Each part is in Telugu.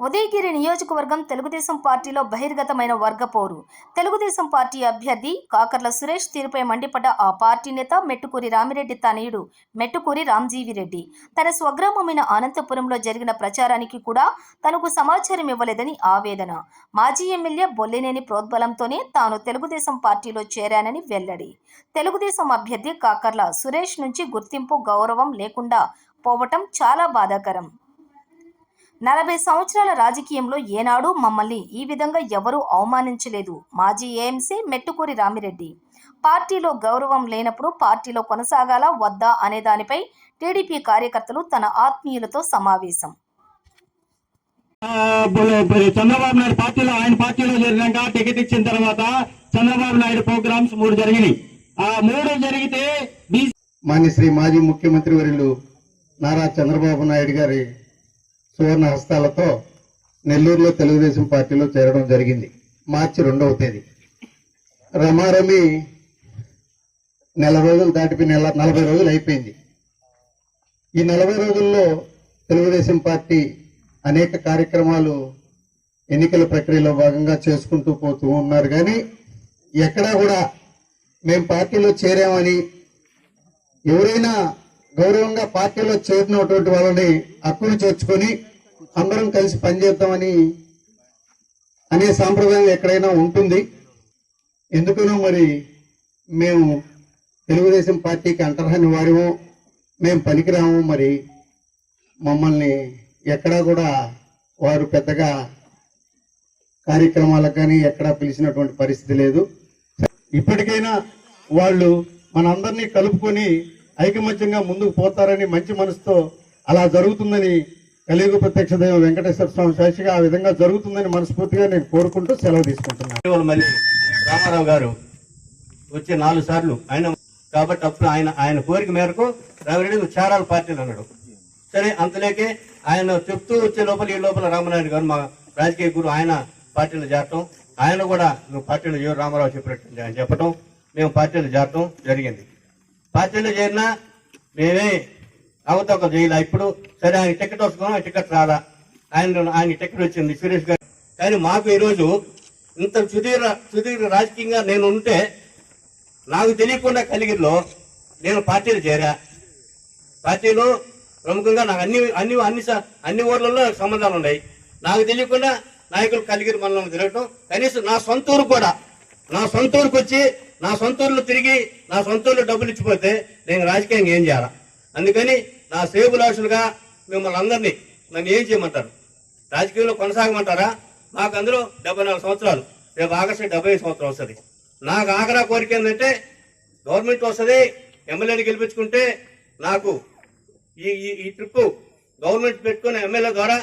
ఉదయగిరి నియోజకవర్గం తెలుగుదేశం పార్టీలో బహిర్గతమైన వర్గ పోరు. తెలుగుదేశం పార్టీ అభ్యర్థి కాకర్ల సురేష్ తీరుపై మండిపడ్డ ఆ పార్టీ నేత మెట్టుకూరి రామిరెడ్డి తనయుడు మెట్టుకూరి రామ్జీవిరెడ్డి తన స్వగ్రామమైన అనంతపురంలో జరిగిన ప్రచారానికి కూడా తనకు సమాచారం ఇవ్వలేదని ఆవేదన. మాజీ ఎమ్మెల్యే బొల్లినేని ప్రోద్బలంతోనే తాను తెలుగుదేశం పార్టీలో చేరానని వెల్లడి. తెలుగుదేశం అభ్యర్థి కాకర్ల సురేష్ నుంచి గుర్తింపు గౌరవం లేకుండా పోవటం చాలా బాధాకరం. 40 సంవత్సరాల రాజకీయంలో ఏనాడు మమ్మల్ని ఈ విధంగా ఎవరూ అవమానించలేదు. మాజీ ఏఎంసీ మెట్టుకూరి రామిరెడ్డి. పార్టీలో గౌరవం లేనప్పుడు పార్టీలో కొనసాగాలా వద్దా అనే దానిపై టీడీపీ కార్యకర్తలు తన ఆత్మీయులతో సమావేశం. చంద్రబాబు నాయుడు ఆయన పార్టీలో జరిగినాక టికెట్ ఇచ్చిన తర్వాత చంద్రబాబు నాయుడు ప్రోగ్రామ్స్ 3 జరిగినాయి. ఆ 3 జరిగితే మాన్యశ్రీ మాజీ ముఖ్యమంత్రి వర్యులు నారా చంద్రబాబు నాయుడు గారి సువర్ణ హస్తాలతో నెల్లూరులో తెలుగుదేశం పార్టీలో చేరడం జరిగింది. మార్చి 2వ తేదీ. రమారమి నెల రోజులు దాటిపోయి 40 రోజులు అయిపోయింది. ఈ 40 రోజుల్లో తెలుగుదేశం పార్టీ అనేక కార్యక్రమాలు ఎన్నికల ప్రక్రియలో భాగంగా చేసుకుంటూ పోతూ ఉన్నారు. కానీ ఎక్కడా కూడా మేము పార్టీలో చేరామని ఎవరైనా గౌరవంగా పార్టీలో చేరినటువంటి వాళ్ళని హక్కును చేర్చుకొని అందరం కలిసి పనిచేద్దామని అనే సాంప్రదాయం ఎక్కడైనా ఉంటుంది. ఎందుకనో మరి మేము తెలుగుదేశం పార్టీకి అంటరాని వారిమో మేము పనికిరాము. మరి మమ్మల్ని ఎక్కడా కూడా వారు పెద్దగా కార్యక్రమాలకు కానీ ఎక్కడా పిలిచినటువంటి పరిస్థితి లేదు. ఇప్పటికైనా వాళ్ళు మనందరినీ కలుపుకొని ఐకమత్యంగా ముందుకు పోతారని మంచి మనసుతో అలా జరుగుతుందని కలియుగ ప్రత్యక్ష దైవం వెంకటేశ్వర స్వామి సాక్షిగా ఆ విధంగా జరుగుతుందని మనస్ఫూర్తిగా నేను కోరుకుంటూ సెలవు తీసుకుంటున్నాను. మళ్ళీ రామారావు గారు వచ్చి 4 సార్లు ఆయన కాబట్టి అప్పుడు ఆయన కోరిక మేరకు రామిరెడ్డి చారాల పార్టీలు అన్నాడు. సరే అంతలేకే ఆయన చెప్తూ వచ్చే లోపల ఈ లోపల రామనాయుడు గారు మా రాజకీయ గురు ఆయన పార్టీలో చేరటం, ఆయన కూడా నువ్వు పార్టీలో రామారావు చెప్పినట్టు ఆయన చెప్పటం, మేము పార్టీలో చేరటం జరిగింది. పార్టీలో చేరినా మేమే అవతొక చేయాల. ఇప్పుడు సరే ఆయన టికెట్ వస్తున్నాం, టికెట్ రాలా, ఆయన టికెట్ వచ్చింది సురేష్ గారు. కానీ మాకు ఈరోజు ఇంత సుదీర్ఘ రాజకీయంగా నేను ఉంటే నాకు తెలియకుండా కలిగిరిలో నేను పార్టీలో చేరా. పార్టీలో ప్రముఖంగా నాకు అన్ని ఊర్లలో సంబంధాలు ఉన్నాయి. నాకు తెలియకుండా నాయకులు కలిగిరి మండలంలో తిరగటం, కనీసం నా సొంత ఊరు కూడా నా సొంత ఊరికి వచ్చి నా సొంత ఊర్లో తిరిగి నా సొంత ఊర్లో డబ్బులు ఇచ్చిపోతే నేను రాజకీయంగా ఏం చేయాలా? అందుకని నా సేబులాషులుగా మిమ్మల్ని అందరినీ నన్ను ఏం చేయమంటారు? రాజకీయంలో కొనసాగమంటారా? నాకు అందులో 74 సంవత్సరాలు, రేపు ఆగస్టు 75 సంవత్సరం వస్తుంది. నాకు ఆఖరా కోరిక ఏంటంటే గవర్నమెంట్ వస్తుంది, ఎమ్మెల్యేని గెలిపించుకుంటే నాకు ఈ ట్రిప్ గవర్నమెంట్ పెట్టుకుని ఎమ్మెల్యే ద్వారా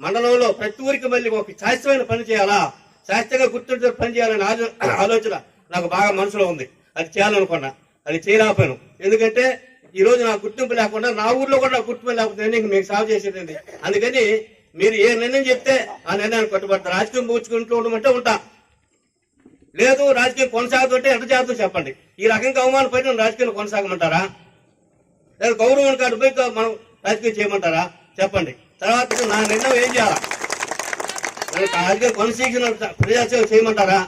మండలంలో ప్రతి ఊరికి మళ్ళీ ఒక శాస్త్రమైన పని చేయాలా, శాస్త్రంగా గుర్తుంటే పని చేయాలనే ఆలోచన నాకు బాగా మనసులో ఉంది. అది చేయాలనుకున్నా, అది చేయలేకపోయాను. ఎందుకంటే ఈ రోజు నాకు గుర్తింపు లేకుండా నా ఊర్లో కూడా నాకు గుర్తింపు లేకపోతే మీకు సాగు చేసేది. అందుకని మీరు ఏ నిర్ణయం చెప్తే ఆ నిర్ణయాన్ని కట్టుబడతారు. రాజకీయం పూచుకుంటూ ఉండమంటే ఉంటా, లేదు రాజకీయం కొనసాగుతుంటే ఎంత చేద్దాం చెప్పండి. ఈ రకంగా అవమానపడి రాజకీయాలు కొనసాగమంటారా? లేదా గౌరవం కాదు పోయి మనం రాజకీయం చేయమంటారా? చెప్పండి. తర్వాత నా నిర్ణయం ఏం చేయాలా? రాజకీయం కొనసాగిన ప్రజాసేవ చేయమంటారా,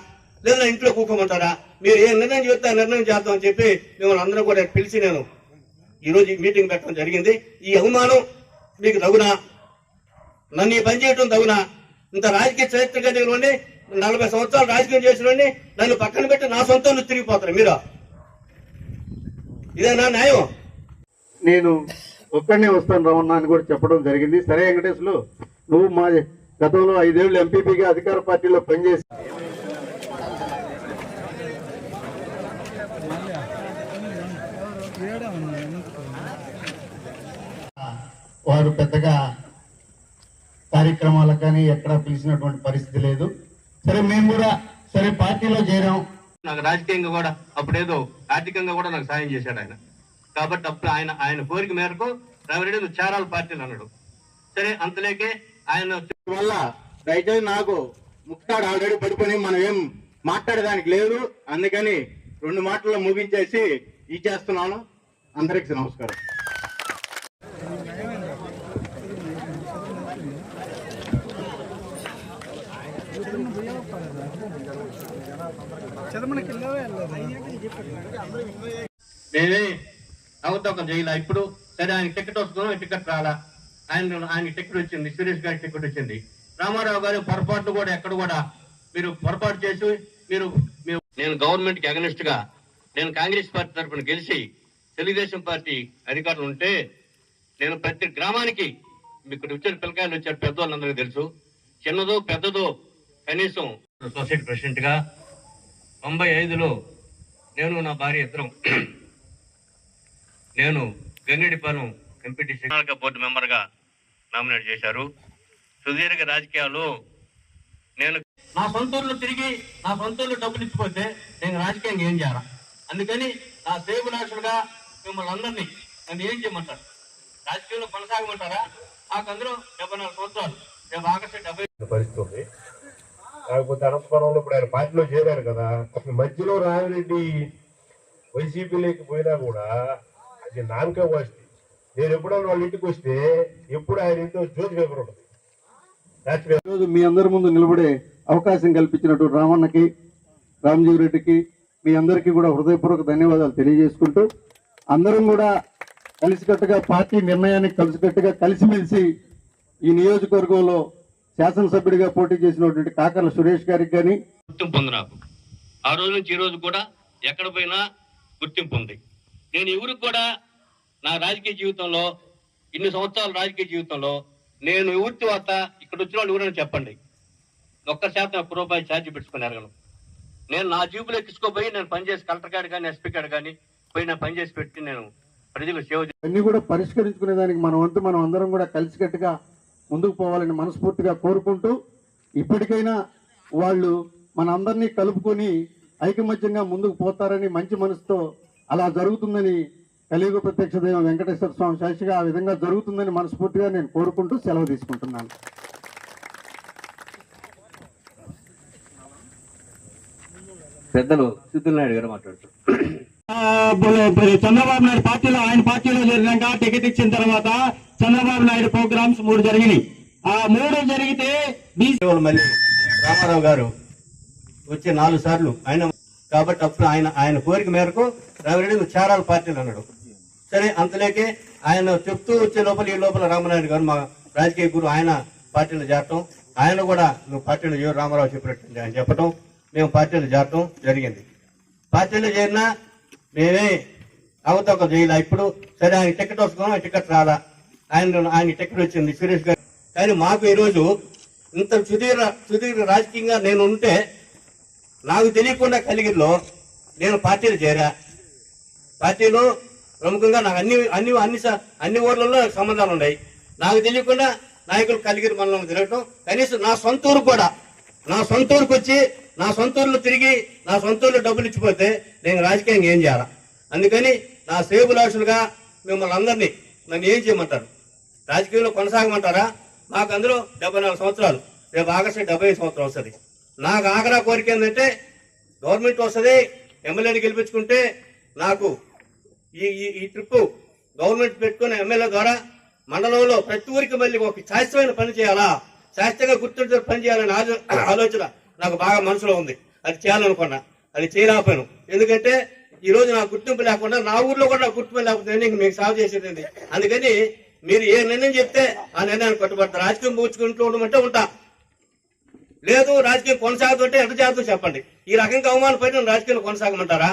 లేదా ఇంట్లో కూకోమంటారా? మీరు ఏ నిర్ణయం చెప్తే ఆ నిర్ణయం చేద్దామని చెప్పి మిమ్మల్ని అందరూ కూడా పిలిచి నేను ఈరోజు మీటింగ్ పెట్టడం జరిగింది. ఈ అవమానం మీకు తగునా? నన్ను ఈ పని చేయడం తగునా? ఇంత రాజకీయ చరిత్ర కలిగిన 40 సంవత్సరాలు రాజకీయం చేసిన నన్ను పక్కన పెట్టి నా సొంతంలో తిరిగిపోతారు మీరు? ఇదేనా న్యాయం? నేను ఒక్కడనే వస్తాను రమణ అని కూడా చెప్పడం జరిగింది. సరే వెంకటేశ్వరు, నువ్వు మా గతంలో 5 ఏళ్ళు ఎంపీపీగా అధికార పార్టీలో పనిచేసి వారు పెద్దగా కార్యక్రమాలకు కానీ ఎక్కడా పిలిచినటువంటి పరిస్థితి లేదు. సరే మేము కూడా సరే పార్టీలో చేరాం. నాకు రాజకీయంగా కూడా అప్పుడేదో ఆర్థికంగా కూడా నాకు సాయం చేశాడు ఆయన. కాబట్టి అప్పుడు ఆయన కోరిక మేరకు రామిరెడ్డి చారాల పార్టీలు అన్నాడు. సరే అంతలేకే ఆయన వల్ల దయచేసి నాకు ముక్తాడు ఆల్రెడీ పడుకొని మనం ఏం మాట్లాడడానికి లేదు. అందుకని 2 మాటల్లో ముగించేసి ఇచ్చేస్తున్నాను. అందరికీ నమస్కారం. మేమే అవతొక జైలా ఇప్పుడు సరే ఆయన టికెట్ వస్తున్నాం, టికెట్ రాలా, ఆయన టికెట్ వచ్చింది, సురేష్ గారి టికెట్ వచ్చింది. రామారావు గారు పొరపాటు కూడా ఎక్కడ కూడా మీరు పొరపాటు చేసి నేను గవర్నమెంట్ కి అగనిస్ట్ గా నేను కాంగ్రెస్ పార్టీ తరఫున గెలిచి తెలుగుదేశం పార్టీ అధికారులు ఉంటే నేను ప్రతి గ్రామానికి మీకు వచ్చారు పిల్లకాయలు వచ్చారు, పెద్దవాళ్ళందరికీ తెలుసు, చిన్నదో పెద్దదో కనీసం సొసైటీ ప్రెసిడెంట్ గా 95లో నేను నా భార్య ఇద్దరం నేను గంగిడిపాలెం ఎంపీటీసీ బోర్డు మెంబర్ గా నామినేట్ చేశారు. సుదీర్ఘ రాజకీయాలు నేను నా సొంతూరులో తిరిగి నా సొంతూరులో డబ్బులు ఇచ్చిపోతే నేను రాజకీయంగా ఏం చేయాలా? అందుకని నా సేవనాశులుగా మిమ్మల్ని అందరినీ నన్ను ఏం చేయమంటారు? రాజకీయంలో కొనసాగమంటారా? నాకు అందరూ 74 సంవత్సరాలు, రేపు ఆగస్టు 70 పరిస్థితి ఉంది. కాకపోతే అనంతపురంలో ఇప్పుడు ఆయన పార్టీలో చేరారు కదా, మధ్యలో రామిరెడ్డి వైసీపీలోకి పోయినా కూడా అది నామకే వస్తుంది. నేను ఎప్పుడైనా వాళ్ళ ఇంటికి వస్తే ఎప్పుడు ఆయన ఇంట్లో జ్యోతి పేపర్ ఉంటుంది. ఈరోజు మీ అందరి ముందు నిలబడే అవకాశం కల్పించినటువంటి రామన్నకి, రామజీవి రెడ్డికి, మీ అందరికీ కూడా హృదయపూర్వక ధన్యవాదాలు తెలియజేసుకుంటూ, అందరం కూడా కలిసికట్టుగా పార్టీ నిర్ణయానికి కలిసికట్టుగా కలిసిమెలిసి ఈ నియోజకవర్గంలో శాసనసభ్యుడిగా పోటీ చేసినటువంటి కాకర్ల సురేష్ గారికి కానీ గుర్తింపు ఉంది. నాకు ఆ రోజు నుంచి ఈ రోజు కూడా ఎక్కడ పోయినా గుర్తింపు ఉంది. నేను ఎవరికి కూడా నా రాజకీయ జీవితంలో ఇన్ని సంవత్సరాల రాజకీయ జీవితంలో నేను ఎవరి వద్ద ఇక్కడ వచ్చిన వాళ్ళు ఎవరైనా చెప్పండి, 1% ₹1 ఛార్జీ పెట్టుకుని ఎరగను. నేను నా జీబులో ఎక్కించుకోపోయి నేను పనిచేసి కలెక్టర్ గారు కానీ ఎస్పీ గారు కానీ పోయి నా పనిచేసి పెట్టి నేను ప్రజలకు సేవ అన్ని కూడా పరిష్కరించుకునే దానికి మన వంతు మనం అందరం కూడా కలిసికట్టుగా ముందుకు పోవాలని మనస్ఫూర్తిగా కోరుకుంటూ, ఇప్పటికైనా వాళ్ళు మన అందరినీ కలుపుకొని ఐకమత్యంగా ముందుకు పోతారని మంచి మనసుతో అలా జరుగుతుందని కలియుగ ప్రత్యక్ష దైవం వెంకటేశ్వర స్వామి సాక్షిగా ఆ విధంగా జరుగుతుందని మనస్ఫూర్తిగా నేను కోరుకుంటూ సెలవు తీసుకుంటున్నాను. పెద్దలు సిద్ధుల నాయుడు గారు మాట్లాడుతారు. చంద్రబాబు నాయుడు పార్టీలో ఆయన పార్టీలో జరిగినాక టికెట్ ఇచ్చిన తర్వాత చంద్రబాబు నాయుడు ప్రోగ్రామ్స్ 3 జరిగినాయి. ఆ 3 జరిగితే మళ్ళీ రామారావు గారు వచ్చే 4 సార్లు ఆయన కాబట్టి అప్పుడు ఆయన కోరిక మేరకు రామిరెడ్డి నువ్వు చేరాల పార్టీలు అన్నాడు. సరే అంతలేకే ఆయన చెప్తూ వచ్చే లోపల ఈ లోపల రామనాయుడు గారు మా రాజకీయ గురువు ఆయన పార్టీలో చేరటం, ఆయన కూడా నువ్వు పార్టీలో చేరు రామారావు చెప్పినట్టు ఆయన చెప్పటం, మేము పార్టీలో చేరటం జరిగింది. పార్టీలో చేరినా మేమే అవతొక జైలా ఇప్పుడు సరే ఆయన టికెట్ వస్తున్నాం, టికెట్ రాలా, ఆయన టికెట్ వచ్చింది సురేష్ గారు. కానీ మాకు ఈరోజు ఇంత సుదీర్ఘ రాజకీయంగా నేను ఉంటే నాకు తెలియకుండా కలిగిరిలో నేను పార్టీలో చేరా. పార్టీలో ప్రముఖంగా నాకు అన్ని ఊర్లలో సంబంధాలు ఉన్నాయి. నాకు తెలియకుండా నాయకులు కలిగిరి మనలో తిరగటం, కనీసం నా సొంత ఊరు కూడా నా సొంత ఊరికి వచ్చి నా సొంత ఊర్లో తిరిగి నా సొంత ఊర్లో డబ్బులు ఇచ్చిపోతే నేను రాజకీయంగా ఏం చేయాలా? అందుకని నా సేవలాషులుగా మిమ్మల్ని అందరినీ నన్ను ఏం చేయమంటారు? రాజకీయంలో కొనసాగమంటారా? మాకు అందులో 74 సంవత్సరాలు, రేపు ఆగస్టు 75 సంవత్సరం వస్తుంది. నాకు ఆఖరా కోరిక ఏంటంటే గవర్నమెంట్ వస్తుంది, ఎమ్మెల్యేని గెలిపించుకుంటే నాకు ఈ ట్రిప్ గవర్నమెంట్ పెట్టుకున్న ఎమ్మెల్యే ద్వారా మండలంలో ప్రతి ఊరికి మళ్ళీ ఒక శాస్త్రమైన పని చేయాలా, శాస్త్రంగా గుర్తించే పని చేయాలనే ఆలోచన నాకు బాగా మనసులో ఉంది. అది చేయాలనుకున్నా, అది చేయలేకపోయాను. ఎందుకంటే ఈ రోజు నాకు గుర్తింపు లేకుండా నా ఊర్లో కూడా నాకు గుర్తింపు లేకపోతే మీకు సాగు చేసేది. అందుకని మీరు ఏ నిర్ణయం చెప్తే ఆ నిర్ణయాన్ని కట్టుబడతారు. రాజకీయం పూచుకుంటూ ఉండమంటే ఉంటా, లేదు రాజకీయం కొనసాగుతుంటే ఎంత చేద్దాం చెప్పండి. ఈ రకంగా అవమానపడి రాజకీయాలు కొనసాగమంటారా?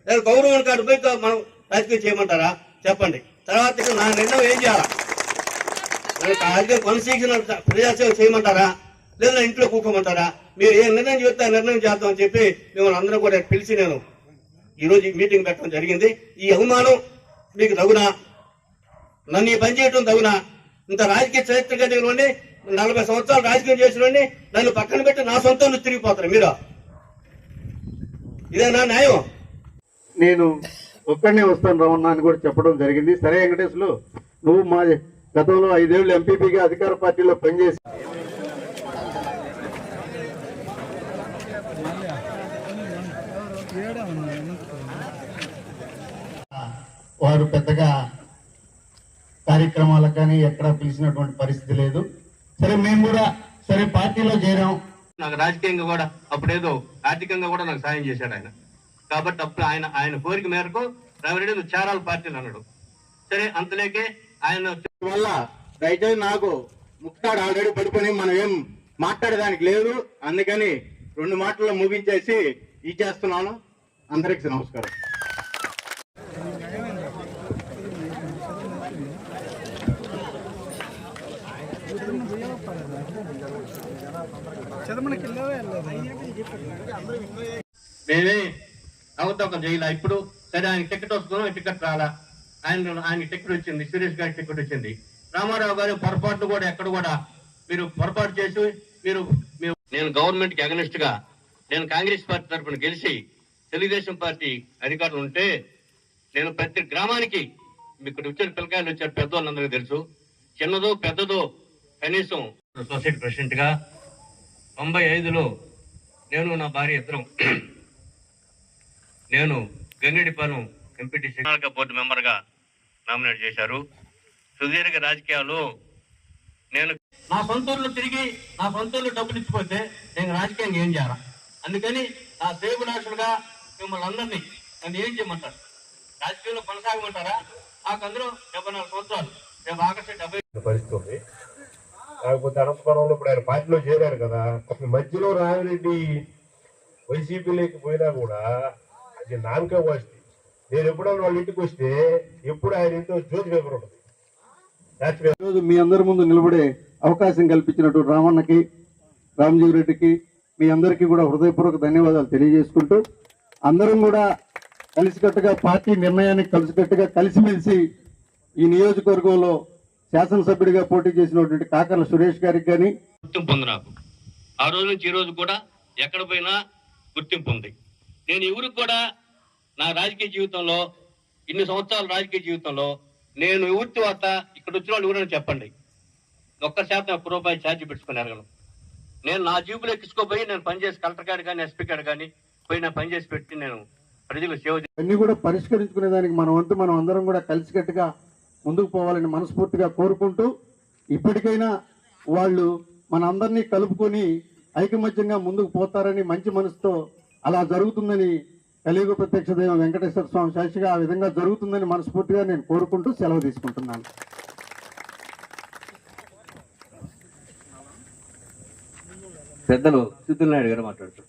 లేదా గౌరవం కాదు పోయి మనం రాజకీయం చేయమంటారా? చెప్పండి. తర్వాత నా నిర్ణయం ఏం చేయాలా? రాజకీయం కొనసాగించిన ప్రజాసేవ చేయమంటారా, లేదా ఇంట్లో కూకోమంటారా? మీరు ఏ నిర్ణయం చెప్తే ఆ నిర్ణయం చేద్దామని చెప్పి మిమ్మల్ని అందరూ కూడా పిలిచి నేను ఈరోజు మీటింగ్ పెట్టడం జరిగింది. ఈ అవమానం మీకు తగునా? నన్ను ఈ పని చేయడం తగునా? ఇంత రాజకీయ చరిత్ర కలిగిన 40 సంవత్సరాలు రాజకీయం చేసిన నన్ను పక్కన పెట్టి నా సొంతంలో తిరిగిపోతారు మీరు? ఇదేనా న్యాయం? నేను ఒక్కడనే వస్తాను రమణ అని కూడా చెప్పడం జరిగింది. సరే వెంకటేశ్వరు, నువ్వు మా గతంలో 5 ఏళ్ళు ఎంపీపీగా అధికార పార్టీలో పనిచేసి వారు పెద్దగా కార్యక్రమాలకు కానీ ఎక్కడా పిలిచినటువంటి పరిస్థితి లేదు. సరే మేము కూడా సరే పార్టీలో చేరాం. నాకు రాజకీయంగా కూడా అప్పుడేదో ఆర్థికంగా కూడా నాకు సాయం చేశాడు ఆయన. కాబట్టి అప్పుడు ఆయన కోరిక మేరకు రామిరెడ్డి నువ్వు చేరాల పార్టీలు అన్నాడు. సరే అంతలేకే ఆయన వల్ల దయచేసి నాకు ముక్తాడు ఆల్రెడీ పడుకొని మనం ఏం మాట్లాడేదానికి లేదు, అందుకని 2 మాటల్లో ముగించేసి ఇచ్చేస్తున్నాను. అందరికీ నమస్కారం. మేమే అవతొక జైలా ఇప్పుడు. సరే ఆయన టికెట్ వస్తున్నాం, టికెట్ రాలా. ఆయన టికెట్ వచ్చింది, సురేష్ గారి టికెట్ వచ్చింది. రామారావు గారు పొరపాట్లు కూడా ఎక్కడ కూడా మీరు పొరపాటు చేసి నేను గవర్నమెంట్ కి అగనిస్ట్ గా నేను కాంగ్రెస్ పార్టీ తరఫున గెలిచి తెలుగుదేశం పార్టీ అధికారులు ఉంటే నేను ప్రతి గ్రామానికి ఇక్కడ వచ్చిన పిల్లకాయలు వచ్చారు, పెద్దవాళ్ళందరికీ తెలుసు. చిన్నదో పెద్దదో కనీసం సొసైటీ ప్రెసిడెంట్ గా 95లో నేను నా భార్య ఇద్దరం నేను గంగిరెడ్డిపాలెం ఎంపీటీసీ బోర్డు మెంబర్ గా నామినేట్ చేశారు. సుదీర్ఘ రాజకీయాలు నేను నా సొంతూరులో తిరిగి నా సొంతూరులో డబ్బులు ఇచ్చిపోతే నేను రాజకీయంగా ఏం చేయాలా? అందుకని నా శ్రేయభిలాషులుగా మిమ్మల్ని అందరినీ నన్ను ఏం చేయమంటారు? రాజకీయంలో కొనసాగమంటారా? నాకు అందరూ 74 సంవత్సరాలు, రేపు ఆగస్టు 70 పరిస్థితి ఉంది. కాకపోతే అనంతపురంలో ఇప్పుడు ఆయన పార్టీలో చేరారు కదా, మధ్యలో రామిరెడ్డి వైసీపీలోకి పోయినా కూడా అది నామకే వస్తుంది. నేను ఎప్పుడన్నా వాళ్ళ ఇంటికి వస్తే ఎప్పుడు ఆయన ఇంట్లో జ్యోతి పేపర్ ఉంటుంది. ఈరోజు మీ అందరి ముందు నిలబడే అవకాశం కల్పించినటువంటి రామన్నకి, రామజీవి రెడ్డికి, మీ అందరికీ కూడా హృదయపూర్వక ధన్యవాదాలు తెలియజేసుకుంటూ, అందరం కూడా కలిసికట్టుగా పార్టీ నిర్ణయానికి కలిసిమెలిసి ఈ నియోజకవర్గంలో శాసనసభ్యుడిగా పోటీ చేసినటువంటి కాకర్ల సురేష్ గారికి కానీ గుర్తింపు ఉంది. నాకు ఆ రోజు నుంచి ఈ రోజు కూడా ఎక్కడ పోయినా గుర్తింపు ఉంది. నేను ఎవరికి కూడా నా రాజకీయ జీవితంలో ఇన్ని సంవత్సరాల రాజకీయ జీవితంలో నేను ఎవరి తర్వాత ఇక్కడ వచ్చిన వాళ్ళు ఎవరైనా చెప్పండి, 1% ₹1 ఛార్జీ పెట్టుకుని అడగను. నేను నా జీబులో ఎక్కించుకోపోయి నేను పనిచేసి కలెక్టర్ గారు కానీ ఎస్పీ గారు కానీ పోయి నేను పనిచేసి పెట్టి నేను ప్రజలకు సేవ అన్ని కూడా పరిష్కరించుకునే దానికి మన వంతు మనం అందరం కూడా కలిసికట్టుగా ముందుకు పోవాలని మనస్ఫూర్తిగా కోరుకుంటూ, ఇప్పటికైనా వాళ్ళు మన అందరినీ కలుపుకొని ఐకమత్యంగా ముందుకు పోతారని మంచి మనసుతో అలా జరుగుతుందని కలియుగ ప్రత్యక్ష దైవం వెంకటేశ్వర స్వామి సాక్షిగా ఆ విధంగా జరుగుతుందని మనస్ఫూర్తిగా నేను కోరుకుంటూ సెలవు తీసుకుంటున్నాను. పెద్దలు సిద్ధుల నాయుడు గారు మాట్లాడుతారు.